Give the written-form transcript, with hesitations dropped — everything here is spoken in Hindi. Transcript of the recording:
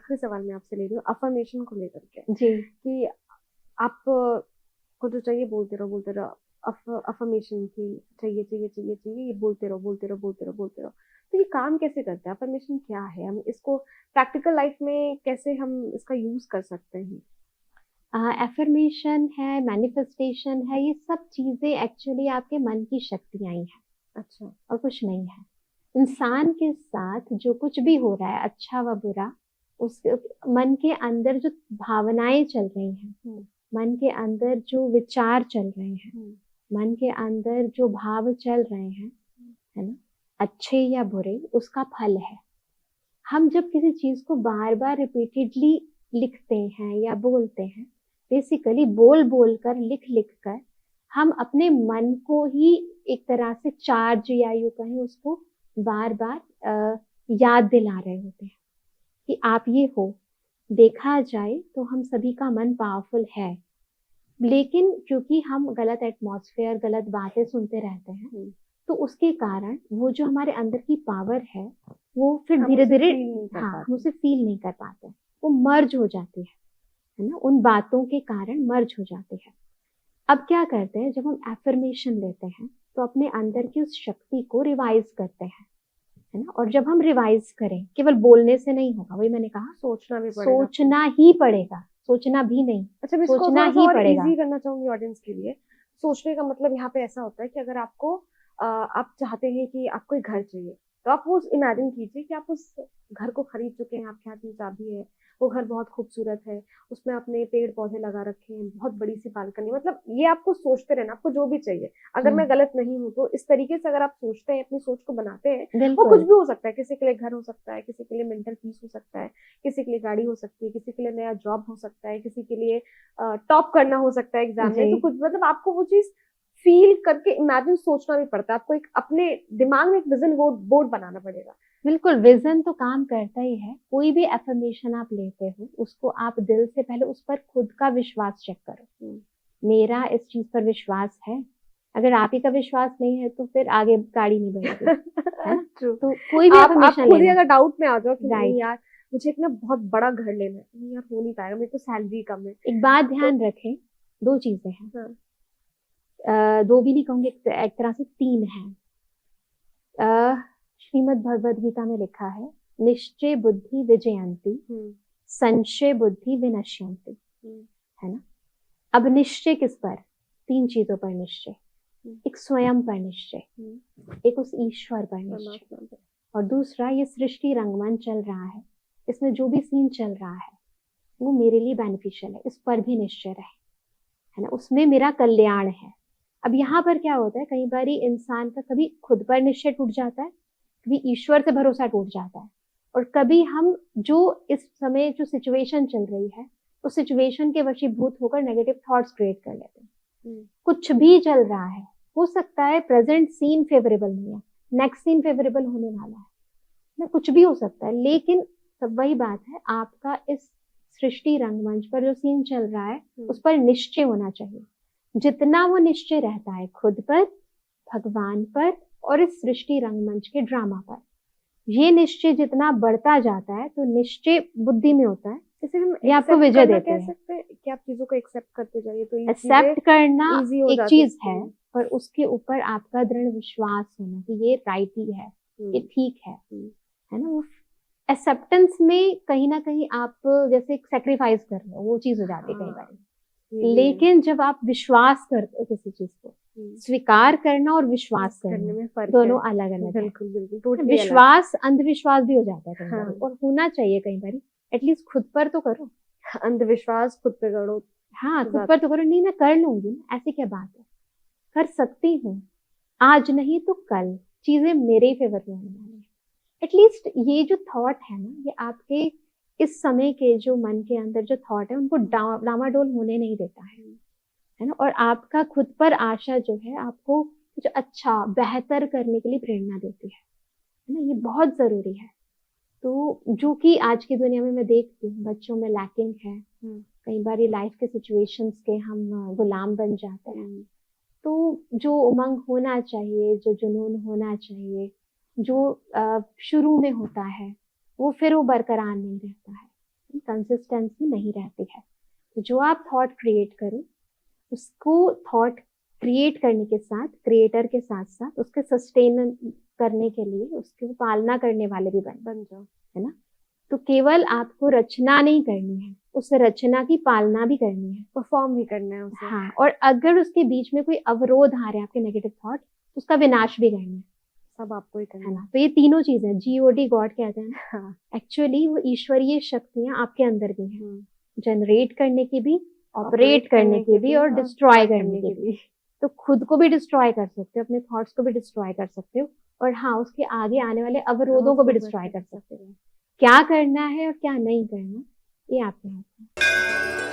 आखिरी सवाल मैं आपसे ले रही हूँ अफर्मेशन को लेकर के जी। कि आप को जो चाहिए बोलते रहो अफर्मेशन की चाहिए चाहिए चाहिए चाहिए, ये बोलते रहो बोलते रहो बोलते रहो बोलते रहो। तो ये काम कैसे करता है? अफर्मेशन क्या है? हम इसको प्रैक्टिकल लाइफ में कैसे हम इसका यूज कर सकते हैं? एफर्मेशन है, मैनिफेस्टेशन है, ये सब चीजें एक्चुअली आपके मन की शक्तियां ही है अच्छा। और कुछ नहीं है। इंसान के साथ जो कुछ भी हो रहा है, अच्छा व बुरा, उस मन के अंदर जो भावनाएं चल रही हैं, मन के अंदर जो विचार चल रहे हैं, मन के अंदर जो भाव चल रहे हैं, है ना, अच्छे या बुरे, उसका फल है। हम जब किसी चीज को बार बार रिपीटेडली लिखते हैं या बोलते हैं, बेसिकली बोल बोल कर, लिख लिख कर, हम अपने मन को ही एक तरह से चार्ज या यूं कहें उसको बार बार याद दिला रहे होते हैं कि आप ये हो। देखा जाए तो हम सभी का मन पावरफुल है, लेकिन क्योंकि हम गलत एटमॉस्फेयर, गलत बातें सुनते रहते हैं, तो उसके कारण वो जो हमारे अंदर की पावर है, वो फिर धीरे धीरे, हाँ, हम उसे फील नहीं कर पाते, वो मर्ज हो जाती है ना, उन बातों के कारण मर्ज हो जाती है। अब क्या करते हैं, जब हम एफर्मेशन लेते हैं तो अपने अंदर की उस शक्ति को रिवाइज करते हैं, है ना। और जब हम रिवाइज करें, केवल बोलने से नहीं होगा, वही मैंने कहा, सोचना भी पड़ेगा। सोचना ही पड़ेगा, सोचना भी नहीं, अच्छा, मैं इसको सोचना थोड़ा सा ही और पड़ेगा। इजी करना चाहूंगी ऑडियंस के लिए। सोचने का मतलब यहाँ पे ऐसा होता है कि अगर आपको आप चाहते हैं कि आपको एक घर चाहिए, तो आप वो इमेजिन कीजिए कि आप उस घर को खरीद चुके हैं, आपके हाथ में चाबी है, वो घर बहुत खूबसूरत है, उसमें आपने पेड़ पौधे लगा रखे हैं, बहुत बड़ी सी बालकनी, मतलब ये आपको सोचते रहना, आपको जो भी चाहिए। अगर मैं गलत नहीं हूँ तो इस तरीके से अगर आप सोचते हैं, अपनी सोच को बनाते हैं, वो कुछ भी हो सकता है। किसी के लिए घर हो सकता है, किसी के लिए मेंटल पीस हो सकता है, किसी के लिए गाड़ी हो सकती है, किसी के लिए नया जॉब हो सकता है, किसी के लिए टॉप करना हो सकता है एग्जाम में। तो कुछ मतलब आपको वो चीज फील करके इमेजिन सोचना भी पड़ता है, आपको एक अपने दिमाग में एक विजन बोर्ड बनाना पड़ेगा। बिल्कुल, विजन तो काम करता ही है। कोई भी एफर्मेशन आप लेते हो, उसको आप दिल से पहले उस पर खुद का विश्वास चेक करो। मेरा इस चीज पर विश्वास है। अगर आप ही का विश्वास नहीं है तो फिर आगे गाड़ी नहीं बढ़ेगी, है ना। तो कोई भी एफर्मेशन खुद ही लेना, अगर डाउट में आ जाओ कि नहीं राइट, यार मुझे एक ना बहुत बड़ा घर लेना है, नहीं यार हो नहीं पाएगा, मेरी तो सैलरी कम है। एक बात ध्यान रखें, दो चीजें हैं, हाँ। दो भी नहीं कहूंगी, एक तरह से तीन है। श्रीमद् भगवद गीता में लिखा है, निश्चय बुद्धि विजयंती, संशय बुद्धि विनश्यंती, है ना। अब निश्चय किस पर? तीन चीजों पर निश्चय। एक स्वयं पर निश्चय, एक उस ईश्वर पर निश्चय, और दूसरा ये सृष्टि रंगमंच चल रहा है, इसमें जो भी सीन चल रहा है वो मेरे लिए बेनिफिशियल है, इस पर भी निश्चय रहे, है ना, उसमें मेरा कल्याण है। अब यहाँ पर क्या होता है, कई बार इंसान का कभी खुद पर निश्चय टूट जाता है, कभी ईश्वर से भरोसा टूट जाता है, और कभी हम जो इस समय जो सिचुएशन चल रही है, उस सिचुएशन के वशीभूत होकर नेगेटिव थॉट्स क्रिएट कर लेते हैं। कुछ भी चल रहा है, हो सकता है प्रेजेंट सीन फेवरेबल नहीं है, नेक्स्ट सीन फेवरेबल होने वाला है ना, कुछ भी हो सकता है, लेकिन सब वही बात है, आपका इस सृष्टि रंगमंच पर जो सीन चल रहा है उस पर निश्चय होना चाहिए। जितना वो निश्चय रहता है खुद पर, भगवान पर, और इस सृष्टि रंगमंच के ड्रामा पर, ये निश्चय जितना बढ़ता जाता है तो निश्चय बुद्धि में होता है, जैसे हम ये आपको विजय देते हैं। सकते हैं कि आप चीजों को एक्सेप्ट करते जाइए तो ये एक्सेप्ट करना एक चीज है, पर उसके ऊपर आपका दृढ़ विश्वास होना कि ये राइट ही है, ये ठीक है ना। वो एक्सेप्टेंस में कहीं ना कहीं आप जैसे सैक्रिफाइस कर रहे हो, वो चीज हो जाती है कई बार। लेकिन जब आप विश्वास करते हो किसी चीज को, स्वीकार करना और विश्वास करने में फर्क, दोनों अलग अलग है। बिल्कुल, विश्वास अंधविश्वास भी हो जाता है कई बार, और होना चाहिए कई बार, एटलीस्ट खुद पर तो करो। अंधविश्वास खुद पे करो, हाँ, खुद पर तो करो। नहीं, मैं कर लूंगी ना, ऐसी क्या बात है, कर सकती हूँ, आज नहीं तो कल चीजें मेरे ही फेवर में होने वाली है। एटलीस्ट ये जो थॉट है ना, ये आपके इस समय के जो मन के अंदर जो थॉट है उनको डामाडोल होने नहीं देता है ना। और आपका खुद पर आशा जो है आपको कुछ अच्छा बेहतर करने के लिए प्रेरणा देती है ना, ये बहुत जरूरी है। तो जो कि आज की दुनिया में मैं देखती हूँ बच्चों में लैकिंग है। कई बार ये लाइफ के सिचुएशंस के हम गुलाम बन जाते हैं। तो जो उमंग होना चाहिए, जो जुनून होना चाहिए, जो शुरू में होता है, वो फिर वो बरकरार नहीं रहता है। कंसिस्टेंसी नहीं रहती है। तो जो आप थॉट क्रिएट करो, उसको थॉट क्रिएट करने के साथ, क्रिएटर के साथ साथ उसके सस्टेन करने के लिए उसकी पालना करने वाले भी बन जाओ, है ना। तो केवल आपको रचना नहीं करनी है, उस रचना की पालना भी करनी है, परफॉर्म भी करना है उसे। हाँ। और अगर उसके बीच में कोई अवरोध आ रहे हैं आपके नेगेटिव थॉट, उसका विनाश भी करना है, सब आपको ही है करना ना। तो ये तीनों चीजें GOD गॉड कहते हैं ना, हाँ। एक्चुअली वो ईश्वरीय शक्तियां आपके अंदर भी हैं, जनरेट करने की भी, ऑपरेट ऑपरेट करने की भी, और डिस्ट्रॉय करने की की भी। तो खुद को भी डिस्ट्रॉय कर सकते हो, अपने थॉट्स को भी डिस्ट्रॉय कर सकते हो, और हाँ, उसके आगे आने वाले अवरोधों को भी डिस्ट्रॉय कर सकते हो। क्या करना है और क्या नहीं करना, ये आपके हाथ में है।